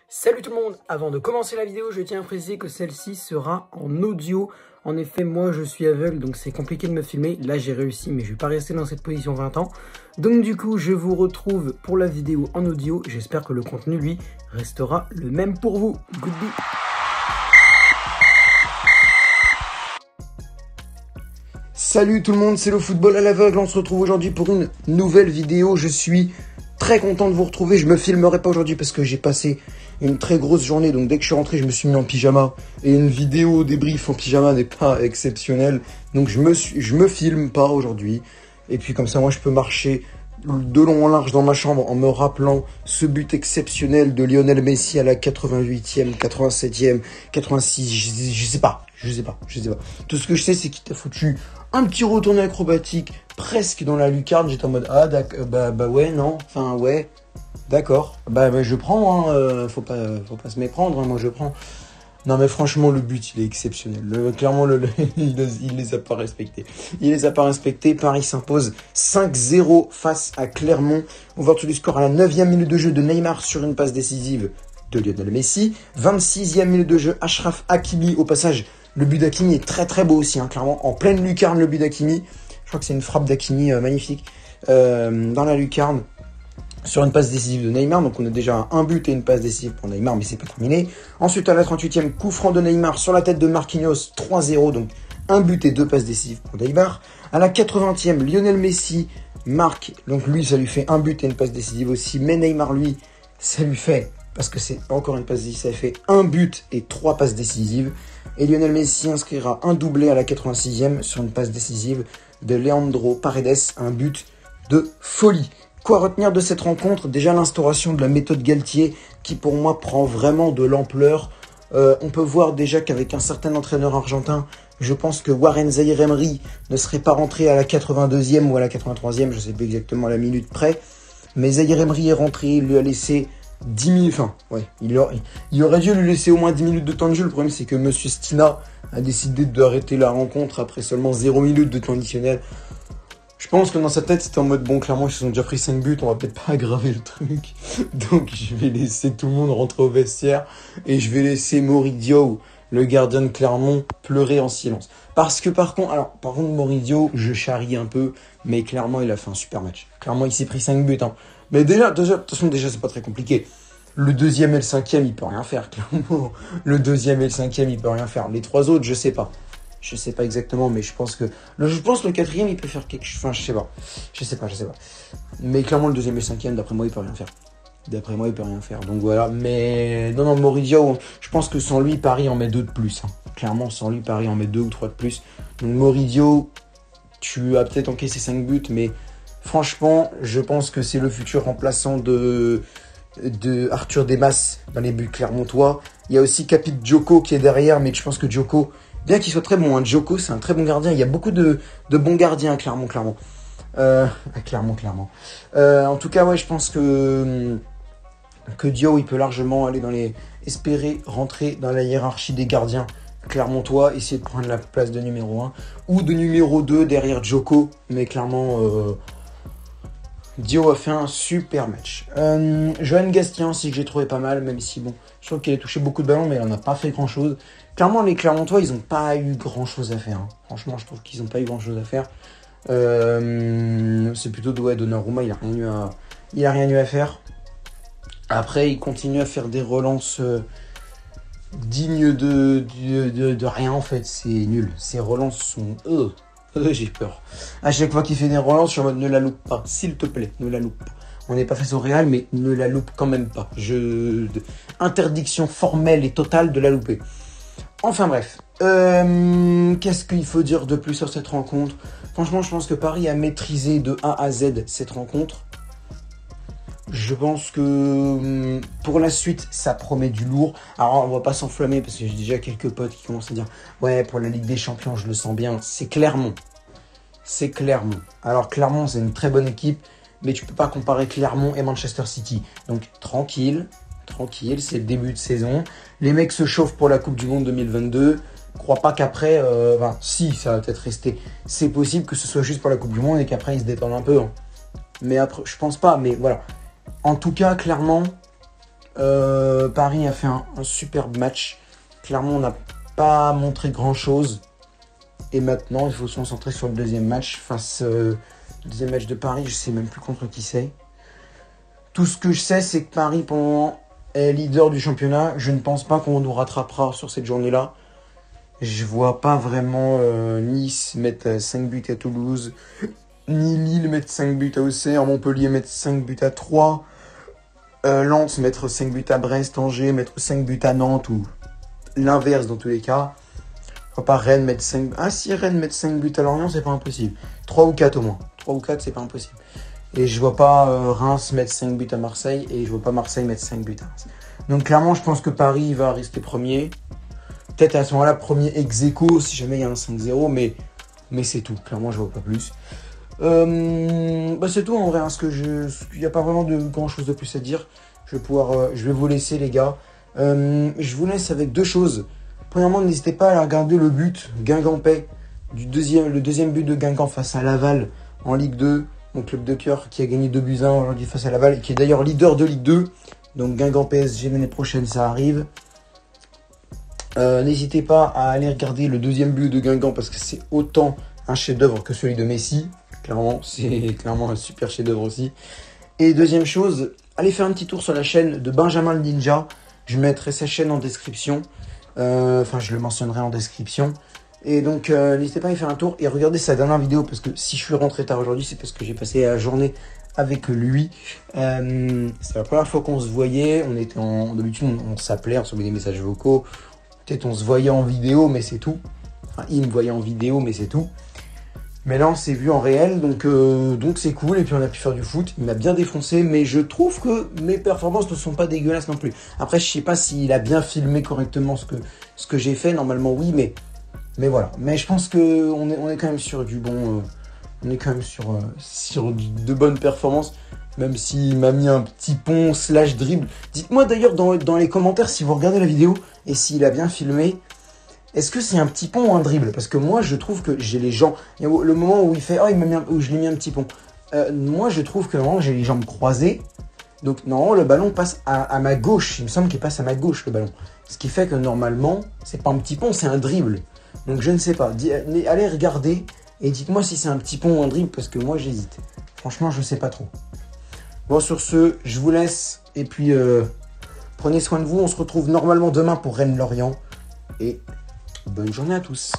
Salut tout le monde, avant de commencer la vidéo, je tiens à préciser que celle-ci sera en audio. En effet, moi je suis aveugle, donc c'est compliqué de me filmer. Là j'ai réussi, mais je vais pas rester dans cette position 20 ans. Donc du coup, je vous retrouve pour la vidéo en audio. J'espère que le contenu, lui, restera le même pour vous. Goodbye. Salut tout le monde, c'est le football à l'aveugle. On se retrouve aujourd'hui pour une nouvelle vidéo. Je suis très content de vous retrouver. Je me filmerai pas aujourd'hui parce que j'ai passé une très grosse journée. Donc dès que je suis rentré, je me suis mis en pyjama. Et une vidéo débrief en pyjama n'est pas exceptionnelle. Donc je me filme pas aujourd'hui. Et puis comme ça, moi, je peux marcher de long en large dans ma chambre en me rappelant ce but exceptionnel de Lionel Messi à la 88e, 87e, 86, je sais pas. Tout ce que je sais, c'est qu'il t'a foutu un petit retourné acrobatique presque dans la lucarne. J'étais en mode, ah d'accord, bah ouais, non, enfin ouais, d'accord, bah je prends, hein, faut pas se méprendre, hein, moi je prends. Non mais franchement, le but, il est exceptionnel. Clairement, il les a pas respectés. Il les a pas respectés. Paris s'impose 5-0 face à Clermont. On voit tous les scores à la 9e minute de jeu de Neymar sur une passe décisive de Lionel Messi. 26e minute de jeu, Achraf Hakimi. Au passage, le but d'Hakimi est très très beau aussi, hein, clairement. En pleine lucarne, le but d'Hakimi. Je crois que c'est une frappe d'Hakimi magnifique. Dans la lucarne. Sur une passe décisive de Neymar, donc on a déjà un but et une passe décisive pour Neymar, mais c'est pas terminé. Ensuite, à la 38e, coup franc de Neymar sur la tête de Marquinhos, 3-0, donc un but et deux passes décisives pour Neymar. À la 80e, Lionel Messi marque, donc lui, ça lui fait un but et une passe décisive aussi, mais Neymar, lui, ça lui fait, parce que c'est encore une passe décisive, ça lui fait un but et trois passes décisives. Et Lionel Messi inscrira un doublé à la 86e sur une passe décisive de Leandro Paredes, un but de folie. Quoi retenir de cette rencontre? Déjà l'instauration de la méthode Galtier qui pour moi prend vraiment de l'ampleur. On peut voir déjà qu'avec un certain entraîneur argentin, je pense que Warren Zaïre Emery ne serait pas rentré à la 82e ou à la 83e, je ne sais plus exactement la minute près. Mais Zaïre Emery est rentré, il lui a laissé 10 minutes, enfin ouais, il aurait dû lui laisser au moins 10 minutes de temps de jeu. Le problème c'est que Monsieur Stina a décidé d'arrêter la rencontre après seulement 0 minutes de temps additionnel. Je pense que dans sa tête, c'était en mode, bon, clairement, ils se sont déjà pris 5 buts, on va peut-être pas aggraver le truc. Donc, je vais laisser tout le monde rentrer au vestiaire et je vais laisser Moridio, le gardien de Clermont, pleurer en silence. Parce que par contre, Moridio, je charrie un peu, mais clairement, il a fait un super match. Clairement, il s'est pris 5 buts, hein. Mais déjà, de toute façon, c'est pas très compliqué. Le deuxième et le cinquième, il peut rien faire, clairement. Le deuxième et le cinquième, il peut rien faire. Les trois autres, je sais pas. Je sais pas exactement, mais je pense que le quatrième, il peut faire quelque chose. Enfin, je sais pas. Mais clairement, le deuxième et le cinquième, d'après moi, il peut rien faire. Donc voilà. Mais non, Moridio, je pense que sans lui, Paris en met 2 de plus. Hein. Clairement, sans lui, Paris en met 2 ou 3 de plus. Donc Moridio, tu as peut-être encaissé 5 buts, mais franchement, je pense que c'est le futur remplaçant de Arthur Desmas dans les buts clermontois. Il y a aussi Capit Djoko qui est derrière, mais je pense que Djoko, bien qu'il soit très bon, hein, Djoko, c'est un très bon gardien. Il y a beaucoup de bons gardiens à Clermont. En tout cas, ouais, je pense que Dio, il peut largement aller espérer rentrer dans la hiérarchie des gardiens clermontois, essayer de prendre la place de numéro 1 ou de numéro 2 derrière Djoko. Mais clairement, Dio a fait un super match. Johan Gastien aussi que j'ai trouvé pas mal, même si bon, je trouve qu'il a touché beaucoup de ballons, mais il n'en a pas fait grand chose. Clairement, les Clermontois, ils n'ont pas eu grand chose à faire. Hein. Franchement, je trouve qu'ils n'ont pas eu grand chose à faire. C'est plutôt Donnarumma, il a rien eu à faire. Après, il continue à faire des relances dignes de rien en fait. C'est nul. Ces relances sont j'ai peur. À chaque fois qu'il fait des relances, je suis en mode ne la loupe pas, s'il te plaît, ne la loupe pas. On n'est pas face au Real, mais ne la loupe quand même pas. Interdiction formelle et totale de la louper. Enfin bref, qu'est-ce qu'il faut dire de plus sur cette rencontre? Franchement, je pense que Paris a maîtrisé de A à Z cette rencontre. Je pense que pour la suite, ça promet du lourd. Alors, on va pas s'enflammer parce que j'ai déjà quelques potes qui commencent à dire « Ouais, pour la Ligue des Champions, je le sens bien. » C'est Clermont. Alors, Clermont, c'est une très bonne équipe, mais tu peux pas comparer Clermont et Manchester City. Donc, tranquille, c'est le début de saison. Les mecs se chauffent pour la Coupe du Monde 2022. Crois pas qu'après, si, ça va peut-être rester. C'est possible que ce soit juste pour la Coupe du Monde et qu'après, ils se détendent un peu. Hein. Mais après, je pense pas, mais voilà. En tout cas, clairement, Paris a fait un superbe match. Clairement, on n'a pas montré grand-chose. Et maintenant, il faut se concentrer sur le deuxième match. Le deuxième match de Paris, je ne sais même plus contre qui c'est. Tout ce que je sais, c'est que Paris, pour le moment, est leader du championnat. Je ne pense pas qu'on nous rattrapera sur cette journée-là. Je vois pas vraiment Nice mettre 5 buts à Toulouse, ni Lille mettre 5 buts à Auxerre, Montpellier mettre 5 buts à 3, Lens mettre 5 buts à Brest, Angers mettre 5 buts à Nantes, ou l'inverse dans tous les cas. Je vois pas Rennes mettre 5 buts. Ah, si Rennes mettre 5 buts à Lorient, c'est pas impossible. 3 ou 4 au moins. 3 ou 4, c'est pas impossible. Et je vois pas Reims mettre 5 buts à Marseille, et je vois pas Marseille mettre 5 buts à Reims. Donc clairement, je pense que Paris va rester premier. Peut-être à ce moment-là, premier ex-aequo, si jamais il y a un 5-0, mais c'est tout. Clairement, je vois pas plus. C'est tout en vrai, parce que il n'y a pas vraiment de grand-chose de plus à dire. Je vais vous laisser, les gars. Je vous laisse avec deux choses. Premièrement, n'hésitez pas à regarder le but Guingampais, le deuxième but de Guingamp face à Laval en Ligue 2, mon club de cœur qui a gagné 2-1 aujourd'hui face à Laval, et qui est d'ailleurs leader de Ligue 2. Donc Guingamp PSG l'année prochaine, ça arrive. N'hésitez pas à aller regarder le deuxième but de Guingamp parce que c'est autant un chef-d'œuvre que celui de Messi. Clairement, c'est clairement un super chef-d'œuvre aussi. Et deuxième chose, allez faire un petit tour sur la chaîne de Benjamin le Ninja. Je mettrai sa chaîne en description. Je le mentionnerai en description. Et donc, n'hésitez pas à y faire un tour et regardez sa dernière vidéo parce que si je suis rentré tard aujourd'hui, c'est parce que j'ai passé la journée avec lui. C'est la première fois qu'on se voyait. D'habitude, on s'appelait, on s'envoyait des messages vocaux. Peut-être on se voyait en vidéo, mais c'est tout. Enfin, il me voyait en vidéo, mais c'est tout. Mais là, on s'est vu en réel, donc c'est cool. Et puis, on a pu faire du foot. Il m'a bien défoncé, mais je trouve que mes performances ne sont pas dégueulasses non plus. Après, je sais pas s'il a bien filmé correctement ce que j'ai fait. Normalement, oui, mais voilà. Mais je pense qu'on est quand même sur du bon... on est quand même sur de bonnes performances. Même s'il m'a mis un petit pont / dribble. Dites-moi d'ailleurs dans les commentaires si vous regardez la vidéo et s'il a bien filmé. Est-ce que c'est un petit pont ou un dribble? Parce que moi je trouve que j'ai les jambes. Le moment où il fait où je l'ai mis un petit pont. Moi je trouve que normalement j'ai les jambes croisées. Donc normalement le ballon passe à ma gauche. Il me semble qu'il passe à ma gauche le ballon. Ce qui fait que normalement c'est pas un petit pont, c'est un dribble. Donc je ne sais pas. Allez regarder et dites-moi si c'est un petit pont ou un dribble parce que moi j'hésite. Franchement je sais pas trop. Bon, sur ce, je vous laisse. Et puis, prenez soin de vous. On se retrouve normalement demain pour Rennes-Lorient. Et bonne journée à tous.